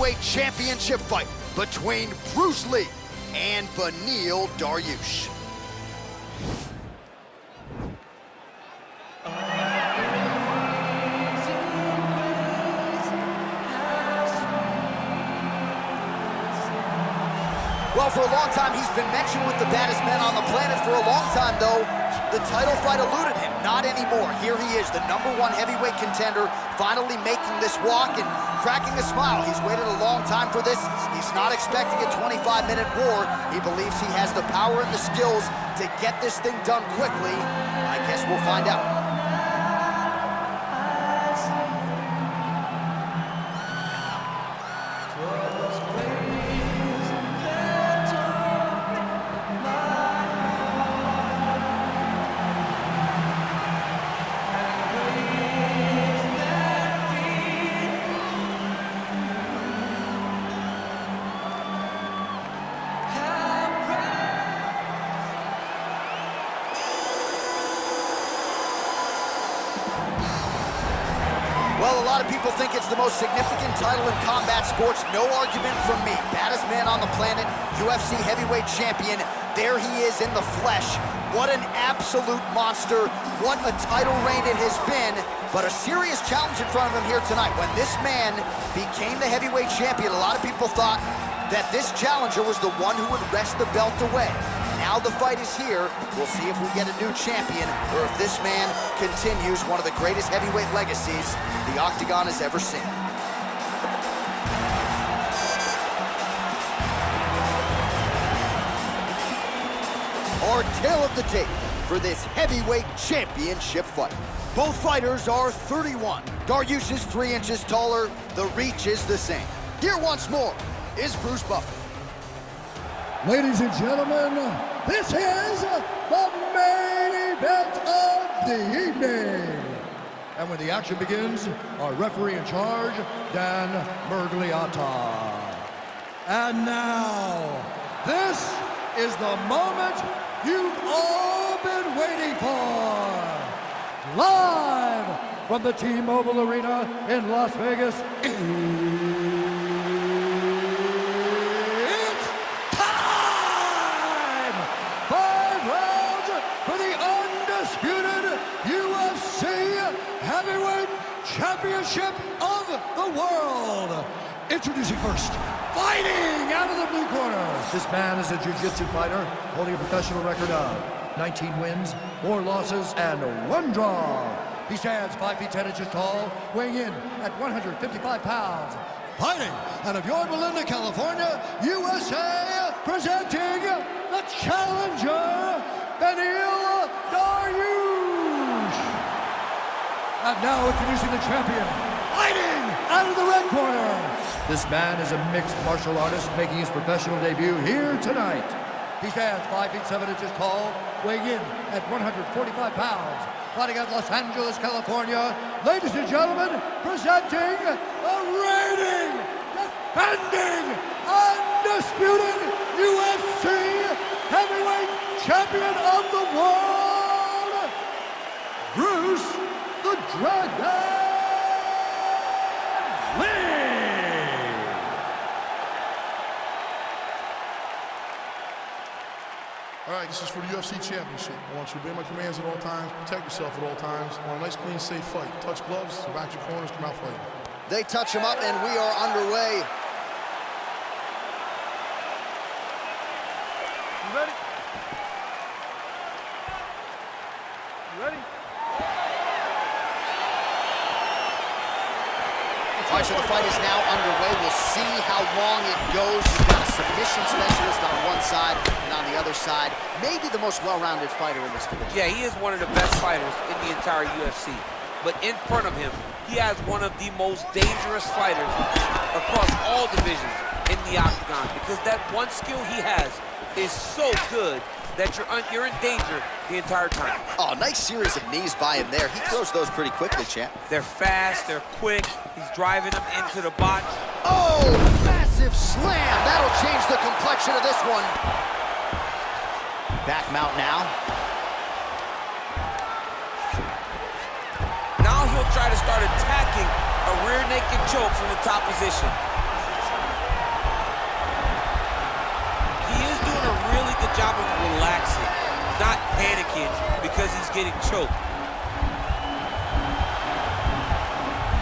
heavyweight championship fight between Bruce Lee and Beneil Dariush. Well, for a long time, he's been mentioned with the baddest men on the planet. For a long time, though, the title fight eluded him. Not anymore. Here he is, the #1 heavyweight contender, finally making this walk and cracking a smile. He's waited a long time for this. He's not expecting a 25-minute war. He believes he has the power and the skills to get this thing done quickly. I guess we'll find out. Well, a lot of people think it's the most significant title in combat sports. No argument from me. Baddest man on the planet, UFC heavyweight champion. There he is in the flesh. What an absolute monster. What a title reign it has been. But a serious challenge in front of him here tonight. When this man became the heavyweight champion, a lot of people thought that this challenger was the one who would wrest the belt away. Now the fight is here. We'll see if we get a new champion or if this man continues one of the greatest heavyweight legacies the Octagon has ever seen. Our tale of the tape for this heavyweight championship fight. Both fighters are 31. Dariush is 3 inches taller. The reach is the same. Here once more is Bruce Buffer. Ladies and gentlemen, this is the main event of the evening. And when the action begins, our referee in charge, Dan Mergliata. And now, this is the moment you've all been waiting for. Live from the T-Mobile Arena in Las Vegas. Heavyweight Championship of the World. Introducing first, fighting out of the blue corner. This man is a jiu-jitsu fighter holding a professional record of 19 wins, 4 losses, and 1 draw. He stands 5 feet 10 inches tall, weighing in at 155 pounds. Fighting out of Yorba Linda, California, USA, presenting the challenger, Beneil Dariush. And now introducing the champion, fighting out of the red corner. This man is a mixed martial artist making his professional debut here tonight. He stands 5 feet 7 inches tall, weighing in at 145 pounds. Fighting out of Los Angeles, California, ladies and gentlemen, presenting the reigning, defending, undisputed UFC heavyweight champion of the world, Bruce the Dragon Lee. All right, this is for the UFC Championship. I want you to obey my commands at all times, protect yourself at all times. I want a nice, clean, safe fight. Touch gloves, back your corners, come out fighting. They touch him up, and we are underway. You ready? You ready? All right, so the fight is now underway. We'll see how long it goes. You've got a submission specialist on one side, and on the other side, maybe the most well-rounded fighter in this division. Yeah, he is one of the best fighters in the entire UFC. But in front of him, he has one of the most dangerous fighters across all divisions in the Octagon, because that one skill he has is so good that you're in danger the entire time. Oh, nice series of knees by him there. He throws those pretty quickly, champ. They're fast, they're quick. He's driving them into the botch. Oh, massive slam. That'll change the complexion of this one. Back mount now. Now he'll try to start attacking a rear naked choke from the top position. because he's getting choked.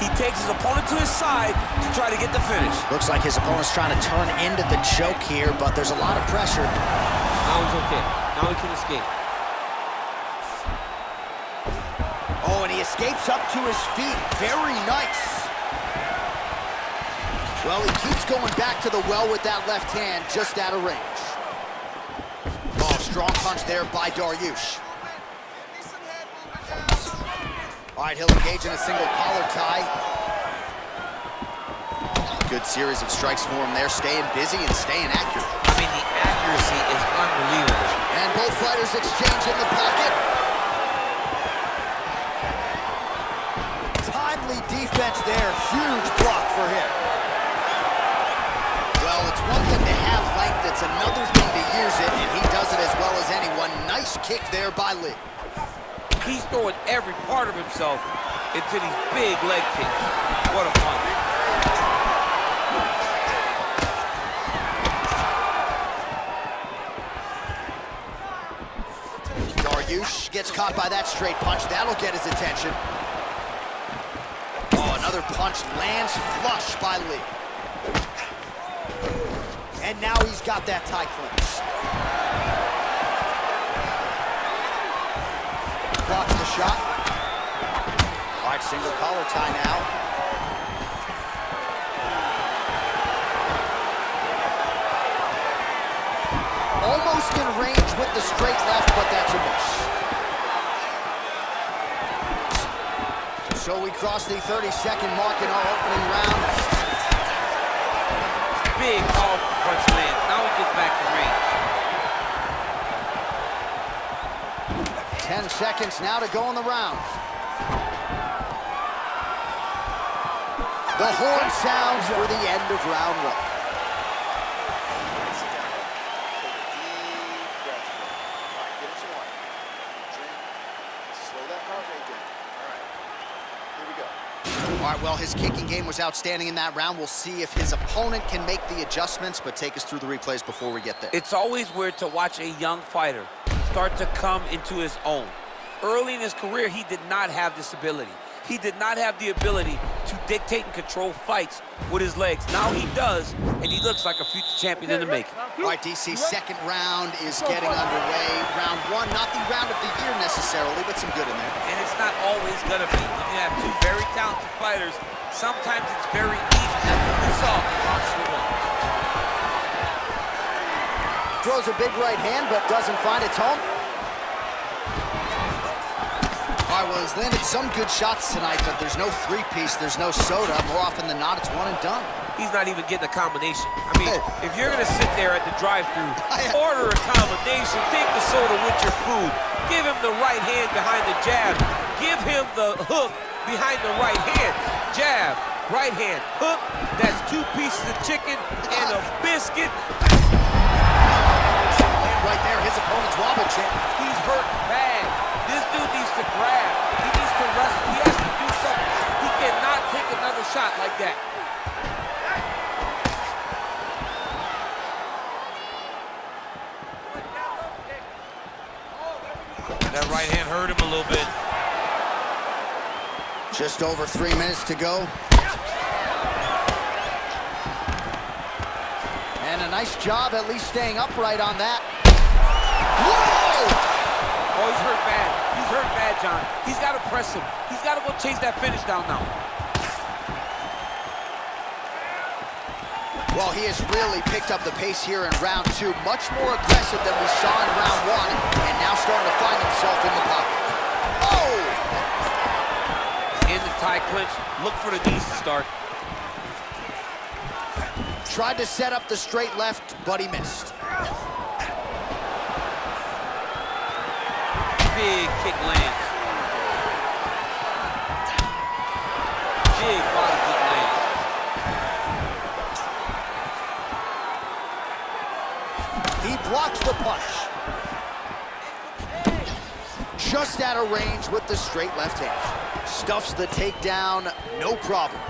He takes his opponent to his side to try to get the finish. Looks like his opponent's trying to turn into the choke here, but there's a lot of pressure. Now he's okay. Now he can escape. Oh, and he escapes up to his feet. Very nice. Well, he keeps going back to the well with that left hand, just out of range. Oh, strong punch there by Dariush. All right, he'll engage in a single collar tie. Good series of strikes for him there, staying busy and staying accurate. I mean, the accuracy is unbelievable. And both fighters exchange in the pocket. Timely defense there, huge block for him. Well, it's one thing to have length, it's another thing to use it, and he does it as well as anyone. Nice kick there by Lee. He's throwing every part of himself into these big leg kicks. What a punch. Dariush gets caught by that straight punch. That'll get his attention. Oh, another punch lands flush by Lee. And now he's got that tie clinch. Blocks the shot. All right, single collar tie now. Almost in range with the straight left, but that's a miss. So we cross the 30-second mark in our opening round. Big powerful punch land. Now he gets back to range. 10 seconds now to go in the round. The horn sounds for the end of round one. All right, well, his kicking game was outstanding in that round. We'll see if his opponent can make the adjustments, but take us through the replays before we get there. It's always weird to watch a young fighter start to come into his own. Early in his career, he did not have this ability. He did not have the ability to dictate and control fights with his legs. Now he does, and he looks like a future champion in the making. All right, DC, second round is getting underway. Round one, not the round of the year necessarily, but some good in there. And it's not always gonna be. When you have two very talented fighters, sometimes it's very even. That's what we saw in round one. Throws a big right hand, but doesn't find its home. All right, well, he's landed some good shots tonight, but there's no three-piece, there's no soda. More often than not, it's one and done. He's not even getting a combination. I mean, if you're gonna sit there at the drive-thru, order a combination, take the soda with your food, give him the right hand behind the jab, give him the hook behind the right hand, jab, right hand, hook, that's 2 pieces of chicken and a biscuit. Right there, his opponent's wobble champ. He's hurt bad. This dude needs to grab. He needs to wrestle. He has to do something. He cannot take another shot like that. That right hand hurt him a little bit. Just over 3 minutes to go. And a nice job at least staying upright on that. Whoa! Oh, he's hurt bad. He's hurt bad, John. He's got to press him. He's got to go chase that finish down now. Well, he has really picked up the pace here in round two. Much more aggressive than we saw in round one, and now starting to find himself in the pocket. Oh! In the tie clinch. Look for the knees to start. Tried to set up the straight left, but he missed. Big kick lands. Big body kick lands. He blocks the punch. Just out of range with the straight left hand. Stuffs the takedown, no problem.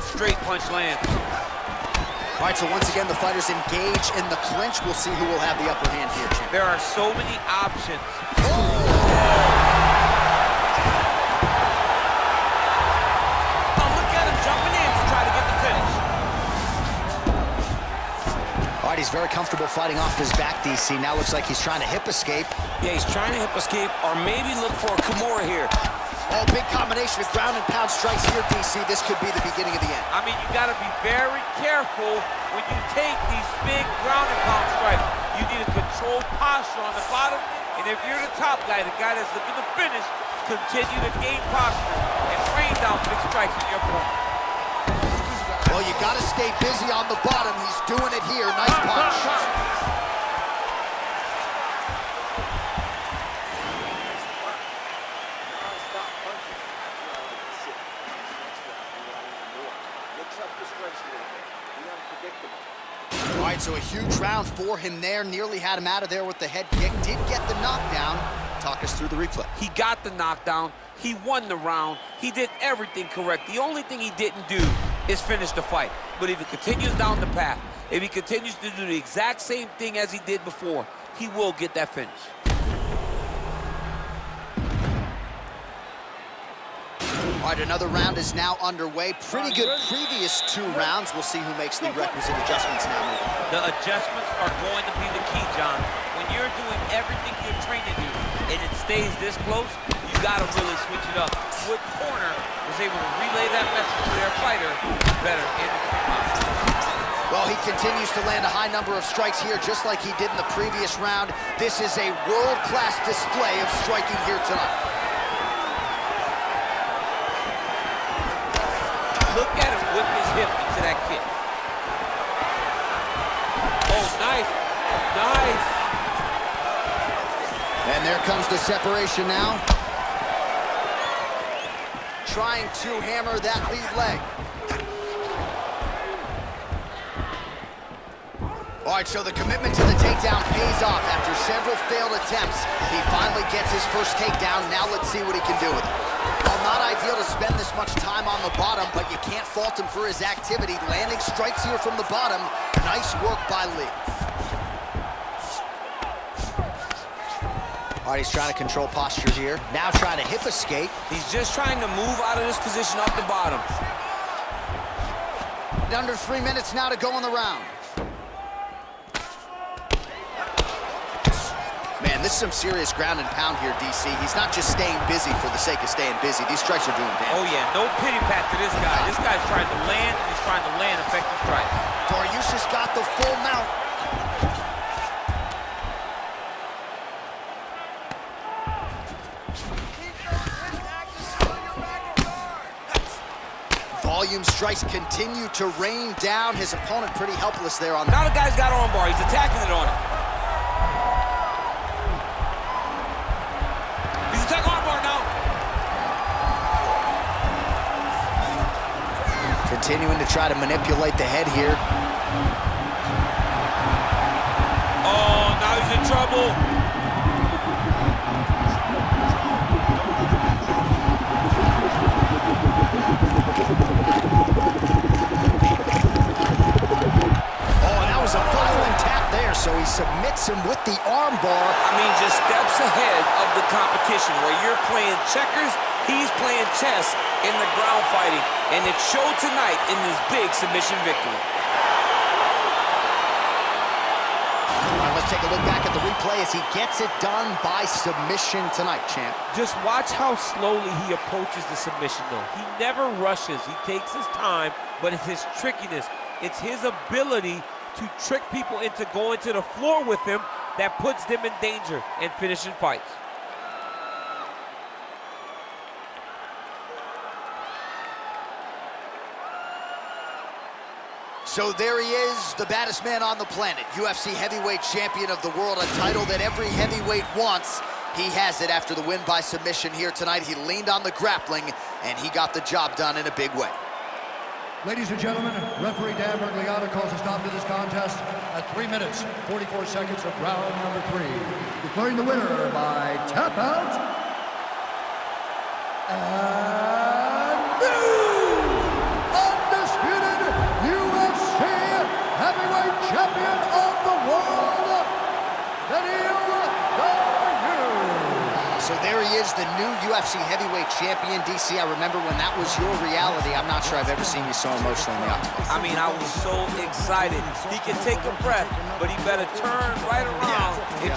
Straight punch lands. All right, so once again, the fighters engage in the clinch. We'll see who will have the upper hand here, champ. There are so many options. All right, he's very comfortable fighting off his back, DC. Now looks like he's trying to hip escape. Yeah, he's trying to hip escape or maybe look for a Kimura here. Oh, big combination of ground and pound strikes here, DC. This could be the beginning of the end. I mean, you got to be very careful when you take these big ground and pound strikes. You need a controlled posture on the bottom. And if you're the top guy, the guy that's looking to finish, continue to gain posture and rain down big strikes on your opponent. Well, you got to stay busy on the bottom. He's doing it here. Nice punch. All right, so a huge round for him there. Nearly had him out of there with the head kick. Did get the knockdown. Talk us through the replay. He got the knockdown. He won the round. He did everything correct. The only thing he didn't do is finish the fight. But if he continues down the path, if he continues to do the exact same thing as he did before, he will get that finish. All right, another round is now underway. Pretty good previous 2 rounds. We'll see who makes the requisite adjustments now moving forward. The adjustments are going to be the key, John. When you're doing everything you're trained to do and it stays this close, you got to really switch it up. What corner was able to relay that message to their fighter better in the round? Well, he continues to land a high number of strikes here, just like he did in the previous round. This is a world-class display of striking here tonight. Look at him whip his hip into that kick. Oh, nice. Nice. And there comes the separation now. Trying to hammer that lead leg. All right, so the commitment to the takedown pays off. After several failed attempts, he finally gets his first takedown. Now let's see what he can do with it. Well, not ideal to spend this much time on the bottom, but you can't fault him for his activity. Landing strikes here from the bottom. Nice work by Lee. All right, he's trying to control posture here. Now trying to hip escape. He's just trying to move out of this position off the bottom. Under 3 minutes now to go in the round. Man, this is some serious ground and pound here, DC. He's not just staying busy for the sake of staying busy. These strikes are doing damage. Oh, yeah, no pity pat to this guy. This guy's trying to land, and he's trying to land effective strikes. Dariush has got the full mount. Volume strikes continue to rain down. His opponent pretty helpless there on that. Now the guy's got arm bar. He's attacking it on him. He's attacking arm bar now. Continuing to try to manipulate the head here. Oh, now he's in trouble. So he submits him with the arm bar. I mean, just steps ahead of the competition. Where you're playing checkers, he's playing chess in the ground fighting. And it showed tonight in this big submission victory. All right, let's take a look back at the replay as he gets it done by submission tonight, champ. Just watch how slowly he approaches the submission, though. He never rushes. He takes his time, but it's his trickiness. It's his ability to trick people into going to the floor with him that puts them in danger and finishing fights. So there he is, the baddest man on the planet, UFC heavyweight champion of the world, a title that every heavyweight wants. He has it after the win by submission here tonight. He leaned on the grappling, and he got the job done in a big way. Ladies and gentlemen, referee Dan Bergliata calls a stop to this contest at 3 minutes, 44 seconds of round number 3. Declaring the winner by tap out, and new undisputed UFC So there he is, the new UFC heavyweight champion. DC, I remember when that was your reality. I'm not sure I've ever seen you so emotional in the octagon. I mean, I was so excited. He can take a breath, but he better turn right around and